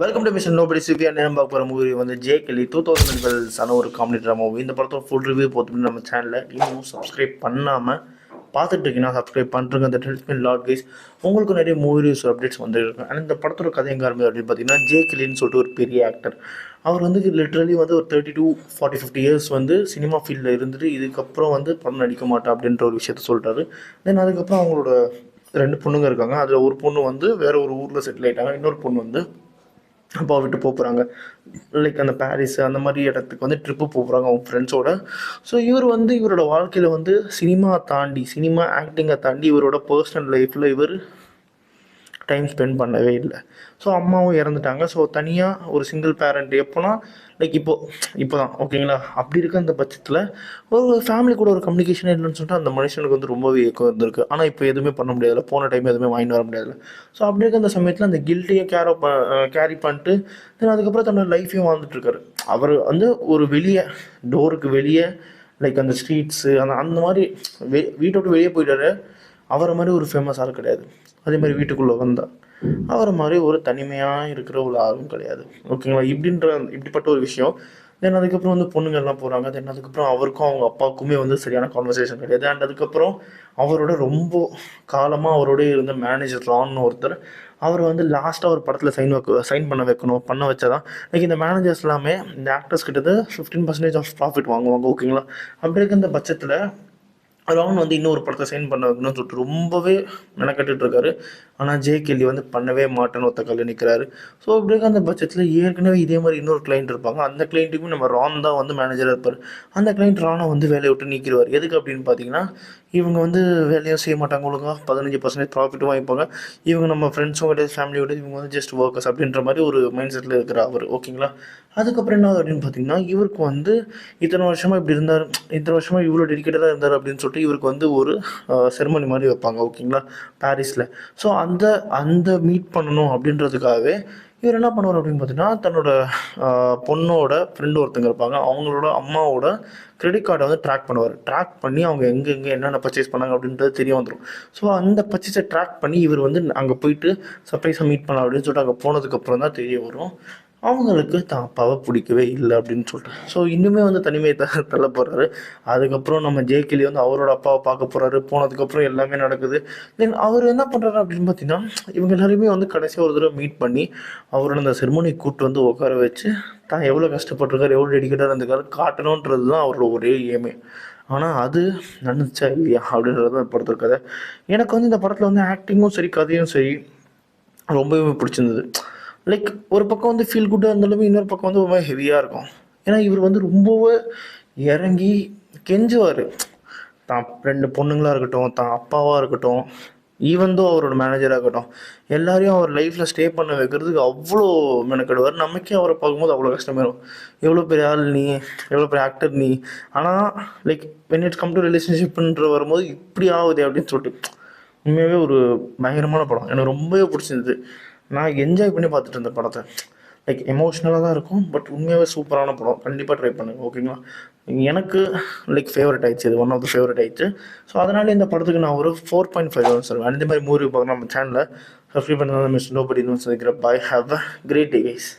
Welcome to mission nobody சிவியா நேரம் பார்க்க போகிற மூவி வந்து ஜே கெல்லி 2012 ஆன ஒரு காமெடி ட்ராமா மூவி. இந்த படத்தோட ஃபுல் ரிவ்யூ போட்டு நம்ம சேனலில் இன்னும் சப்ஸ்கிரைப் பண்ணாமல் பார்த்துட்டு இருக்கீங்கன்னா சப்ஸ்கிரைப் பண்ணுறங்க. அந்த டெல்ஸ்மென் லாட் கைஸ் உங்களுக்கு நிறைய மூவி ரிவ்யூஸ் அப்டேட்ஸ் வந்துருக்கு. ஆனால் இந்த படத்தோட கதை எங்கே ஆரம்பிது அப்படின்னு பார்த்தீங்கன்னா, ஜே கெல்லின்னு சொல்லிட்டு ஒரு பெரிய ஆக்டர். அவர் வந்து லிட்ரலி வந்து ஒரு 30 to 50 இயர்ஸ் வந்து சினிமா ஃபீல்டில் இருந்துட்டு இதுக்கப்புறம் வந்து படம் நடிக்க மாட்டேன் அப்படின்ற ஒரு விஷயத்த சொல்லிட்டாரு. தென் அதுக்கப்புறம் அவங்களோட 2 பொண்ணுங்க இருக்காங்க. அதில் ஒரு பொண்ணு வந்து வேற ஒரு ஊரில் செட்டில் ஆகிட்டாங்க. இன்னொரு பொண்ணு வந்து அப்பா விட்டு போகிறாங்க. லைக் அந்த பாரிஸ் அந்த மாதிரி இடத்துக்கு வந்து ட்ரிப்பு போகிறாங்க அவங்க ஃப்ரெண்ட்ஸோட. ஸோ இவர் வந்து இவரோட வாழ்க்கையில் வந்து சினிமா ஆக்டிங்கை தாண்டி இவரோட பர்சனல் லைஃப்பில் இவர் டைம் ஸ்பெண்ட் பண்ணவே இல்லை. ஸோ அம்மாவும் இறந்துட்டாங்க. ஸோ தனியாக ஒரு சிங்கிள் பேரண்ட் எப்போனா லைக் இப்போ தான் ஓகேங்களா. அப்படி இருக்க அந்த பட்சத்தில் ஒரு ஃபேமிலி கூட ஒரு கம்யூனிகேஷன் இல்லைன்னு சொல்லிட்டு அந்த மனுஷனுக்கு வந்து ரொம்பவே ஏக்கம் இருந்திருக்கு. ஆனால் இப்போ எதுவுமே பண்ண முடியாதுல்ல, போன டைம் எதுவுமே வாங்கிட்டு வர முடியாதுல்ல. ஸோ அப்படி இருக்க அந்த சமயத்தில் அந்த கில்ட்டையே கேரி பண்ணிட்டு தென் அதுக்கப்புறம் தன்னோட லைஃப்பையும் வாழ்ந்துட்டுருக்காரு. அவர் வந்து ஒரு வெளியே டோருக்கு வெளியே லைக் அந்த ஸ்ட்ரீட்ஸு அந்த மாதிரி வீட்டை விட்டு வெளியே போயிட்டாரு. அவரை மாதிரி ஒரு ஃபேமஸ் ஆள் கிடையாது. அதே மாதிரி வீட்டுக்குள்ளே வந்தால் அவரை மாதிரி ஒரு தனிமையாக இருக்கிற ஒரு ஆளும் கிடையாது ஓகேங்களா. இப்படிப்பட்ட ஒரு விஷயம். தென் அதுக்கப்புறம் வந்து பொண்ணுங்கள்லாம் போகிறாங்க. தென் அதுக்கப்புறம் அவருக்கும் அவங்க அப்பாவுக்குமே வந்து சரியான கான்வர்சேஷன் கிடையாது. அண்ட் அதுக்கப்புறம் அவரோட ரொம்ப காலமாக அவரோட இருந்த மேனேஜர் ரான்னு ஒருத்தர் அவர் வந்து லாஸ்ட்டாக ஒரு படத்தில் சைன் பண்ண வச்சாதான் லைக் இந்த மேனேஜர்ஸ் எல்லாமே இந்த ஆக்டர்ஸ் கிட்ட 15% ஆஃப் ப்ராஃபிட் வாங்குவாங்க ஓகேங்களா. அப்படி இருக்க இந்த பட்சத்தில் ராவன் வந்து இன்னொரு படத்தை சைன் பண்ண வைக்கணும்னு சொல்லிட்டு ரொம்பவே மெனக்கட்டுட்டு இருக்காரு. ஆனால் ஜே கெல்லி வந்து பண்ணவே மாட்டேன்னு ஒத்த கல்ல நிற்கிறாரு. ஸோ அப்படி இருக்க அந்த பட்சத்தில் ஏற்கனவே இதே மாதிரி இன்னொரு கிளைண்ட் இருப்பாங்க. அந்த கிளைண்ட்டுக்கும் நம்ம ரான் தான் வந்து மேனேஜராக இருப்பார். அந்த கிளைண்ட் ரானை வந்து வேலையை விட்டு நீக்கிடுவார். எதுக்கு அப்படின்னு பார்த்தீங்கன்னா, இவங்க வந்து வேலையும் செய்ய மாட்டாங்க ஒழுங்காக, 15% ப்ராஃபிட்டும் வாங்கிப்பாங்க. இவங்க நம்ம ஃப்ரெண்ட்ஸும் கிடையாது, ஃபேமிலியும் கிடையாது, இவங்க வந்து ஜஸ்ட் ஒர்க்கர்ஸ் அப்படின்ற மாதிரி ஒரு மைண்ட் செட்டில் இருக்கிற அவர் ஓகேங்களா. அதுக்கப்புறம் என்ன அப்படின்னு பார்த்தீங்கன்னா, இவருக்கு வந்து இத்தனை வருஷமாக இவ்வளோ டெடிக்கேட்டடாக இருந்தார் அப்படின்னு சொல்லிட்டு இவருக்கு வந்து ஒரு செரமனி மாதிரி வைப்பாங்க ஓகேங்களா பாரிஸில். ஸோ அந்த மீட் பண்ணணும் அப்படின்றதுக்காகவே இவர் என்ன பண்ணுவார் அப்படின்னு பார்த்தீங்கன்னா, தன்னோட பொண்ணோட ஃப்ரெண்டு ஒருத்தங்க இருப்பாங்க, அவங்களோட அம்மாவோட கிரெடிட் கார்டை வந்து ட்ராக் பண்ணி அவங்க எங்கெங்கே என்னென்ன பர்ச்சேஸ் பண்ணாங்க அப்படின்றது தெரிய வந்துடும். ஸோ அந்த பர்ச்சேஸை ட்ராக் பண்ணி இவர் வந்து அங்கே போயிட்டு சர்ப்ரைஸாக மீட் பண்ணலாம் அப்படின்னு சொல்லிட்டு அங்கே போனதுக்கப்புறம் தான் தெரிய வரும் அவங்களுக்கு தான் அப்பாவை பிடிக்கவே இல்லை அப்படின்னு சொல்லிட்டு. ஸோ இன்னுமே வந்து தனிமையை தள்ள போகிறாரு. அதுக்கப்புறம் நம்ம ஜே கெல்லி வந்து அவரோட அப்பாவை பார்க்க போகிறாரு. போனதுக்கப்புறம் எல்லாமே நடக்குது. தென் அவர் என்ன பண்ணுறாரு அப்படின்னு பார்த்தீங்கன்னா, இவங்க எல்லாருமே வந்து கடைசியாக ஒரு தடவை மீட் பண்ணி அவரோட அந்த செர்மோனி கூப்பிட்டு வந்து உட்கார வச்சு தான் எவ்வளோ கஷ்டப்பட்டிருக்காரு, எவ்வளோ டெடிக்கேட்டாக இருந்திருக்காரு காட்டணுன்றது தான் அவரோட ஒரே ஏமே. ஆனால் அது நடந்துச்சா இல்லையா அப்படின்றது தான் படத்தில் கதை. எனக்கு வந்து இந்த படத்தில் வந்து ஆக்டிங்கும் சரி கதையும் சரி ரொம்பவே பிடிச்சிருந்தது. லைக் ஒரு பக்கம் வந்து ஃபீல் குட்டாக இருந்தாலுமே இன்னொரு பக்கம் வந்து ரொம்ப ஹெவியாக இருக்கும். ஏன்னா இவர் வந்து ரொம்பவே இறங்கி கெஞ்சுவார். தான் 2 பொண்ணுங்களாக இருக்கட்டும், தான் அப்பாவாக இருக்கட்டும், ஈவன் அவரோட மேனேஜராக இருக்கட்டும், எல்லாரையும் அவர் லைஃப்பில் ஸ்டே பண்ண வைக்கிறதுக்கு அவ்வளோ மெனக்கெடுவார். நமக்கே அவரை பார்க்கும்போது அவ்வளோ கஷ்டமாயிடும். எவ்வளோ பெரிய ஆள் நீ, எவ்வளோ பெரிய ஆக்டர் நீ, ஆனால் like when it's come to ரிலேஷன்ஷிப்ன்ற வரும்போது இப்படி ஆகுது அப்படின்னு சொல்லிட்டு உண்மையாகவே ஒரு பயங்கரமான படம். எனக்கு ரொம்பவே பிடிச்சிருந்தது. நான் என்ஜாய் பண்ணி பார்த்துட்டு இருந்த படத்தை. லைக் எமோஷ்னலாக தான் இருக்கும், பட் உண்மையாகவே சூப்பரான படம். கண்டிப்பாக ட்ரை பண்ணுங்கள் ஓகேங்களா. எனக்கு லைக் ஃபேவரட் ஆயிடுச்சு, இது ஒன் ஆஃப் த ஃபேவரட் ஆயிடுச்சு. ஸோ அதனால இந்த படத்துக்கு நான் ஒரு 4.5 சொல்லுவேன். அந்த மாதிரி மூவி பார்க்கலாம் நம்ம சேனலில் சப்ஸ்கிரைப் பண்ணி மிஸ் நோபடி சந்திக்கிறேன். Bye, have a great day guys.